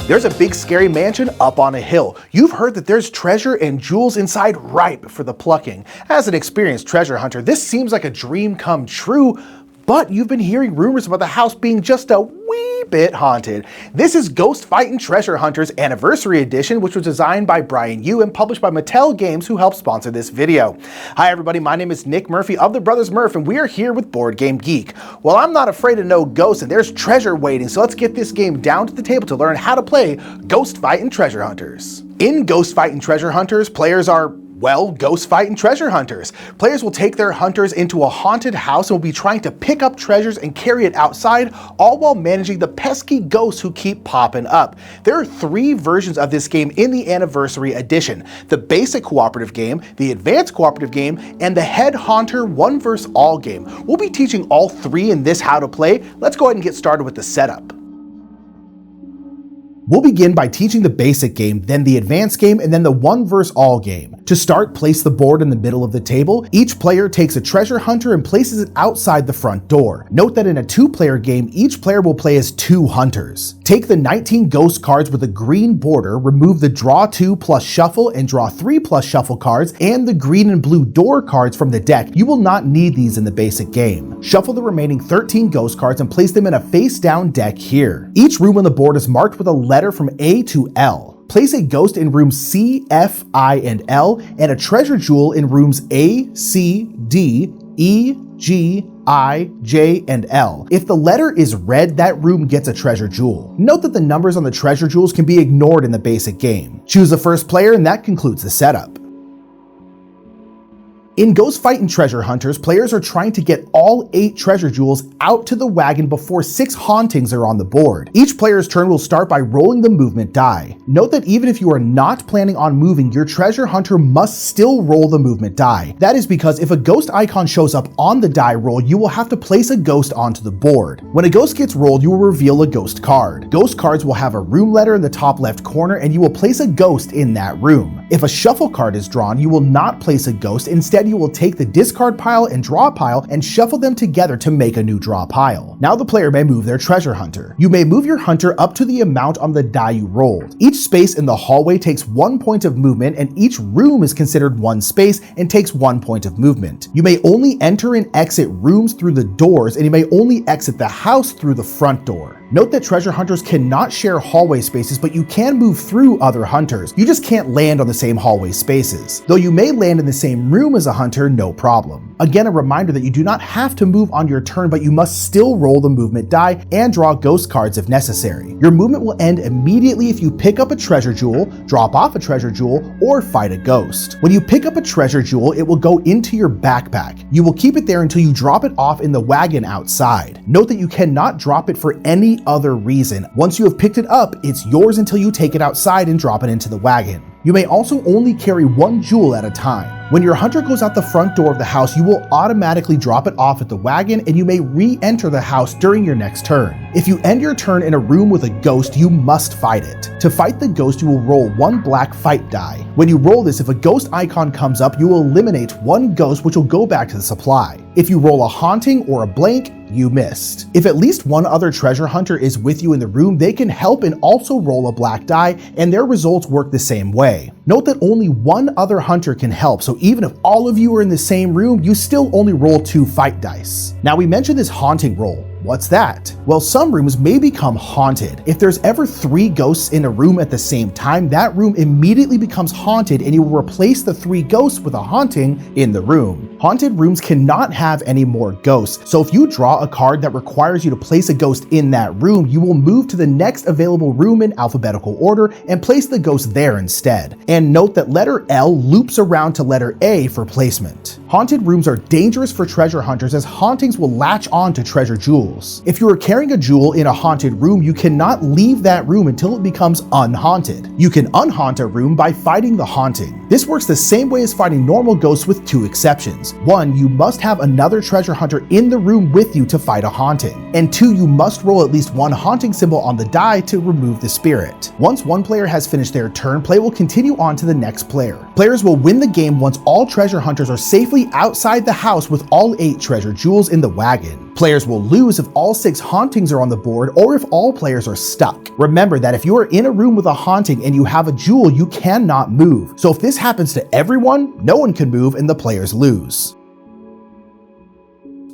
There's a big scary mansion up on a hill. You've heard that there's treasure and jewels inside ripe for the plucking. As an experienced treasure hunter, this seems like a dream come true, but you've been hearing rumors about the house being just a wee bit haunted. This is Fightin Treasure Hunters Anniversary Edition, which was designed by Brian Yu and published by Mattel Games, who helped sponsor this video. Hi everybody, my name is Nick Murphy of the Brothers Murph, and we are here with Board Game Geek. Well, I'm not afraid of no ghosts, and there's treasure waiting, so let's get this game down to the table to learn how to play Fightin Treasure Hunters. In Fightin Treasure Hunters, players are Fightin Treasure Hunters. Players will take their hunters into a haunted house and will be trying to pick up treasures and carry it outside, all while managing the pesky ghosts who keep popping up. There are 3 versions of this game in the Anniversary Edition: the basic cooperative game, the advanced cooperative game, and the Head Haunter 1 vs. All game. We'll be teaching all 3 in this How to Play. Let's go ahead and get started with the setup. We'll begin by teaching the basic game, then the advanced game, and then the 1 vs. All game. To start, place the board in the middle of the table. Each player takes a treasure hunter and places it outside the front door. Note that in a 2-player game, each player will play as 2 hunters. Take the 19 ghost cards with a green border, remove the draw 2 plus shuffle and draw 3 plus shuffle cards, and the green and blue door cards from the deck. You will not need these in the basic game. Shuffle the remaining 13 ghost cards and place them in a face-down deck here. Each room on the board is marked with a letter from A to L. Place a ghost in rooms C, F, I, and L, and a treasure jewel in rooms A, C, D, E, G, I, J, and L. If the letter is red, that room gets a treasure jewel. Note that the numbers on the treasure jewels can be ignored in the basic game. Choose the first player, and that concludes the setup. In Fightin Treasure Hunters, players are trying to get all 8 treasure jewels out to the wagon before 6 hauntings are on the board. Each player's turn will start by rolling the movement die. Note that even if you are not planning on moving, your treasure hunter must still roll the movement die. That is because if a ghost icon shows up on the die roll, you will have to place a ghost onto the board. When a ghost gets rolled, you will reveal a ghost card. Ghost cards will have a room letter in the top left corner, and you will place a ghost in that room. If a shuffle card is drawn, you will not place a ghost. Instead, you will take the discard pile and draw pile and shuffle them together to make a new draw pile. Now the player may move their treasure hunter. You may move your hunter up to the amount on the die you rolled. Each space in the hallway takes 1 point of movement, and each room is considered 1 space and takes 1 point of movement. You may only enter and exit rooms through the doors, and you may only exit the house through the front door. Note that treasure hunters cannot share hallway spaces, but you can move through other hunters. You just can't land on the same hallway spaces. Though you may land in the same room as a hunter, no problem. Again, a reminder that you do not have to move on your turn, but you must still roll the movement die and draw ghost cards if necessary. Your movement will end immediately if you pick up a treasure jewel, drop off a treasure jewel, or fight a ghost. When you pick up a treasure jewel, it will go into your backpack. You will keep it there until you drop it off in the wagon outside. Note that you cannot drop it for any other reason. Once you have picked it up, it's yours until you take it outside and drop it into the wagon. You may also only carry 1 jewel at a time. When your hunter goes out the front door of the house, you will automatically drop it off at the wagon, and you may re-enter the house during your next turn. If you end your turn in a room with a ghost, you must fight it. To fight the ghost, you will roll 1 black fight die. When you roll this, if a ghost icon comes up, you will eliminate 1 ghost, which will go back to the supply. If you roll a haunting or a blank, you missed. If at least 1 other treasure hunter is with you in the room, they can help and also roll a black die, and their results work the same way. Note that only 1 other hunter can help, so even if all of you are in the same room, you still only roll 2 fight dice. Now we mentioned this haunting roll. What's that? Well, some rooms may become haunted. If there's ever 3 ghosts in a room at the same time, that room immediately becomes haunted, and you will replace the 3 ghosts with a haunting in the room. Haunted rooms cannot have any more ghosts, so if you draw a card that requires you to place a ghost in that room, you will move to the next available room in alphabetical order and place the ghost there instead. And note that letter L loops around to letter A for placement. Haunted rooms are dangerous for treasure hunters, as hauntings will latch on to treasure jewels. If you are carrying a jewel in a haunted room, you cannot leave that room until it becomes unhaunted. You can unhaunt a room by fighting the haunting. This works the same way as fighting normal ghosts with two exceptions. 1, you must have another treasure hunter in the room with you to fight a haunting. And 2, you must roll at least one haunting symbol on the die to remove the spirit. Once one player has finished their turn, play will continue on to the next player. Players will win the game once all treasure hunters are safely outside the house with all 8 treasure jewels in the wagon. Players will lose if all 6 hauntings are on the board or if all players are stuck. Remember that if you are in a room with a haunting and you have a jewel, you cannot move. So if this happens to everyone, no one can move and the players lose.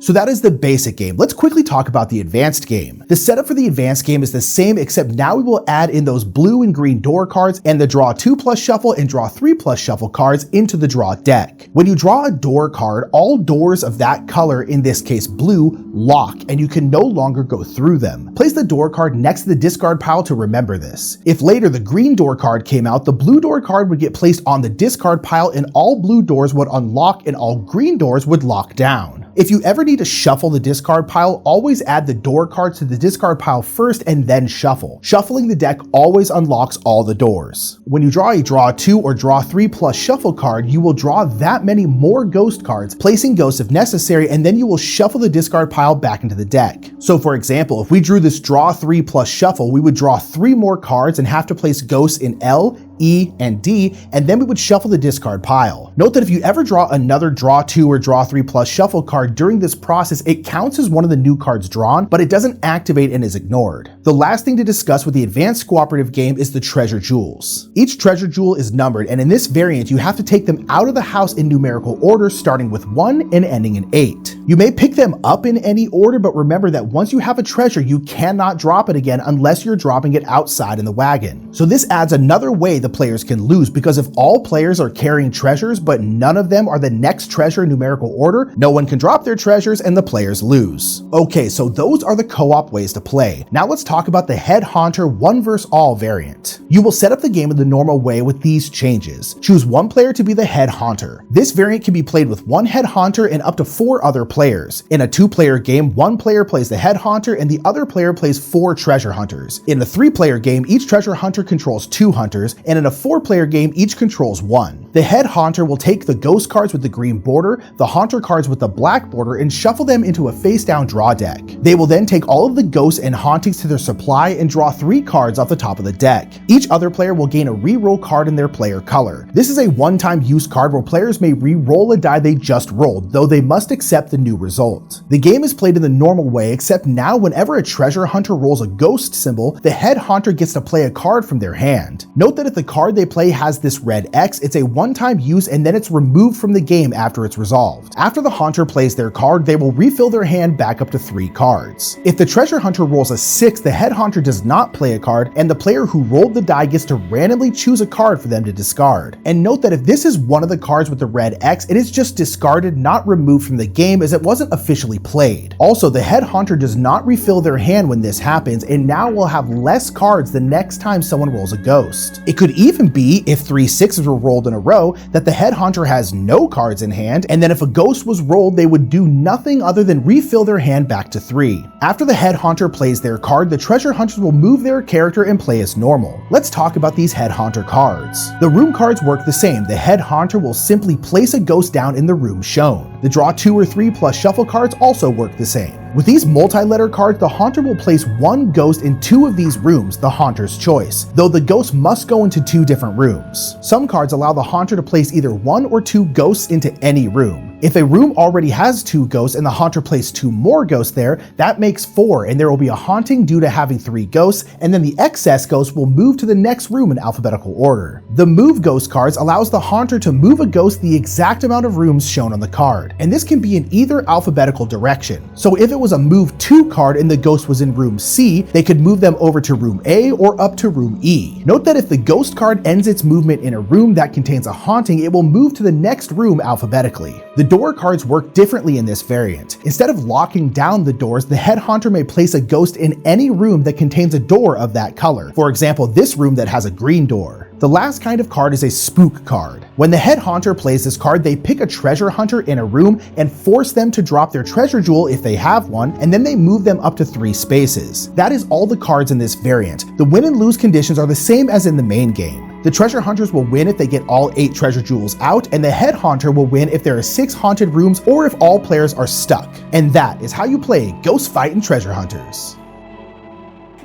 So that is the basic game. Let's quickly talk about the advanced game. The setup for the advanced game is the same, except now we will add in those blue and green door cards and the draw 2+ shuffle and draw 3+ shuffle cards into the draw deck. When you draw a door card, all doors of that color, in this case blue, lock and you can no longer go through them. Place the door card next to the discard pile to remember this. If later the green door card came out, the blue door card would get placed on the discard pile and all blue doors would unlock and all green doors would lock down. If you ever need to shuffle the discard pile, always add the door cards to the discard pile first and then shuffle. Shuffling the deck always unlocks all the doors. When you draw a draw 2 or draw 3+ shuffle card, you will draw that many more ghost cards, placing ghosts if necessary, and then you will shuffle the discard pile back into the deck. So for example, if we drew this draw 3+ shuffle, we would draw 3 more cards and have to place ghosts in L, E, and D, and then we would shuffle the discard pile. Note that if you ever draw another draw 2 or draw 3+ shuffle card during this process, it counts as one of the new cards drawn, but it doesn't activate and is ignored. The last thing to discuss with the advanced cooperative game is the treasure jewels. Each treasure jewel is numbered, and in this variant, you have to take them out of the house in numerical order, starting with 1 and ending in 8. You may pick them up in any order, but remember that once you have a treasure, you cannot drop it again unless you're dropping it outside in the wagon. So this adds another way the players can lose, because if all players are carrying treasures but none of them are the next treasure in numerical order, no one can drop their treasures and the players lose. Okay, so those are the co-op ways to play. Now let's talk about the head haunter 1 vs all variant. You will set up the game in the normal way with these changes. Choose one player to be the head haunter. This variant can be played with one head haunter and up to 4 other players. In a 2-player game, one player plays the head haunter and the other player plays 4 treasure hunters. In a 3-player game, each treasure hunter controls 2 hunters, and in a 4-player game, each controls 1. The head haunter will take the ghost cards with the green border, the haunter cards with the black border, and shuffle them into a face-down draw deck. They will then take all of the ghosts and hauntings to their supply and draw 3 cards off the top of the deck. Each other player will gain a re-roll card in their player color. This is a one-time use card where players may re-roll a die they just rolled, though they must accept the new result. The game is played in the normal way, except now whenever a treasure hunter rolls a ghost symbol, the head haunter gets to play a card from their hand. Note that if the card they play has this red X, it's a one-time use and then it's removed from the game after it's resolved. After the haunter plays their card, they will refill their hand back up to 3 cards. If the treasure hunter rolls a 6, the head haunter does not play a card, and the player who rolled the die gets to randomly choose a card for them to discard. And note that if this is one of the cards with the red X, it is just discarded, not removed from the game, as it wasn't officially played. Also, the head haunter does not refill their hand when this happens, and now will have less cards the next time someone rolls a ghost. It could even be, if 3 6s were rolled in a row, that the head haunter has no cards in hand, and then if a ghost was rolled, they would do nothing other than refill their hand back to 3. After the head haunter plays their card, the treasure hunters will move their character and play as normal. Let's talk about these head haunter cards. The room cards work the same. The head haunter will simply place a ghost down in the room shown. The draw 2 or 3+ shuffle cards also work the same. With these multi-letter cards, the haunter will place one ghost in 2 of these rooms, the haunter's choice, though the ghost must go into 2 different rooms. Some cards allow the haunter to place either 1 or 2 ghosts into any room. If a room already has 2 ghosts and the haunter placed 2 more ghosts there, that makes 4, and there will be a haunting due to having 3 ghosts, and then the excess ghost will move to the next room in alphabetical order. The move ghost cards allows the haunter to move a ghost the exact amount of rooms shown on the card, and this can be in either alphabetical direction. So if it was a move 2 card and the ghost was in room C, they could move them over to room A or up to room E. Note that if the ghost card ends its movement in a room that contains a haunting, it will move to the next room alphabetically. The door cards work differently in this variant. Instead of locking down the doors, the head haunter may place a ghost in any room that contains a door of that color. For example, this room that has a green door. The last kind of card is a spook card. When the head haunter plays this card, they pick a treasure hunter in a room and force them to drop their treasure jewel if they have one, and then they move them up to 3 spaces. That is all the cards in this variant. The win and lose conditions are the same as in the main game. The treasure hunters will win if they get all 8 treasure jewels out, and the head haunter will win if there are 6 haunted rooms or if all players are stuck. And that is how you play Ghost Fightin' Treasure Hunters.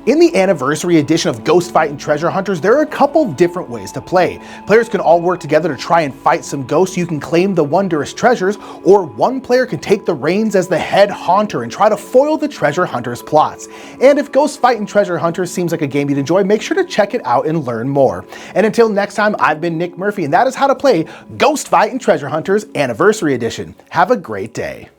In the anniversary edition of Ghost Fightin' Treasure Hunters, there are a couple different ways to play. Players can all work together to try and fight some ghosts so you can claim the wondrous treasures, or one player can take the reins as the head haunter and try to foil the treasure hunter's plots. And if Ghost Fightin' Treasure Hunters seems like a game you'd enjoy, make sure to check it out and learn more. And until next time, I've been Nick Murphy, and that is how to play Ghost Fightin' Treasure Hunters Anniversary Edition. Have a great day.